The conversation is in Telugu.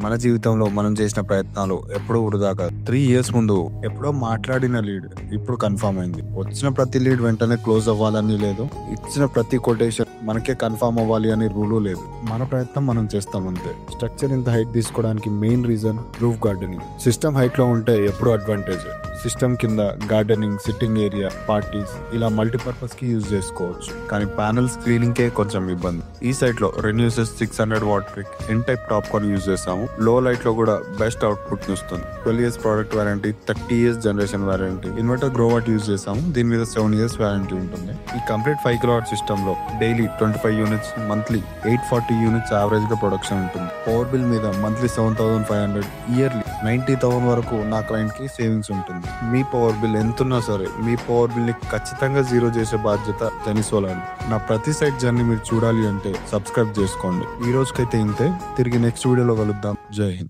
మన జీవితంలో మనం చేసిన ప్రయత్నాలు ఎప్పుడూ వృధా కాదు. 3 ఇయర్స్ ముందు ఎప్పుడో మాట్లాడిన లీడ్ ఇప్పుడు కన్ఫర్మ్ అయింది. వచ్చిన ప్రతి లీడ్ వెంటనే క్లోజ్ అవ్వాలని లేదు. ఇచ్చిన ప్రతి కొటేషన్ మనకే కన్ఫర్మ్ అవ్వాలి అని రూలు లేదు. మన ప్రయత్నం మనం చేస్తాం అంతే. స్ట్రక్చర్ ఇంత హైట్ తీసుకోవడానికి main reason roof gardening. System height లో ఉంటే ఎప్పుడు అడ్వాంటేజ్. సిస్టమ్ కింద గార్డెనింగ్, సిట్టింగ్ ఏరియా, పార్టీస్ ఇలా మల్టీపర్పస్ కి యూజ్ చేసుకోవచ్చు. కానీ ప్యానల్స్ క్లీనింగ్ కే కొంచెం ఇబ్బంది. ఈ సైట్ లో రెన్యూసెస్ 600 watt brick in type TOPCon use చేసాము. లో లైట్ లో కూడా బెస్ట్ అవుట్పుట్ ఇస్తుంది. 12 years product warranty, 30 years generation warranty. Inverter Growatt use చేసాము. దీని మీద 7 ఇయర్స్ వారంటీ ఉంటుంది. ఈ కంప్లీట్ 5 కిలోవాట్ సిస్టమ్ లో daily 25 units, monthly 840 units average గా ప్రొడక్షన్ ఉంటుంది. పవర్ బిల్ మీద మంత్లీ 7,500, ఇయర్లీ 90,000 వరకు నా క్లయింట్ కి సేవింగ్స్ ఉంటుంది. మీ పవర్ బిల్ ఎంతున్నా సరే మీ పవర్ బిల్ ని ఖచ్చితంగా జీరో చేసే బాధ్యత జెనిసోలాది. నా ప్రతి సైట్ జర్నీ మీరు చూడాలి అంటే సబ్స్క్రైబ్ చేసుకోండి. ఈ రోజుకైతే ఇంతే. తిరిగి నెక్స్ట్ వీడియోలో కలుద్దాం. జై హింద్.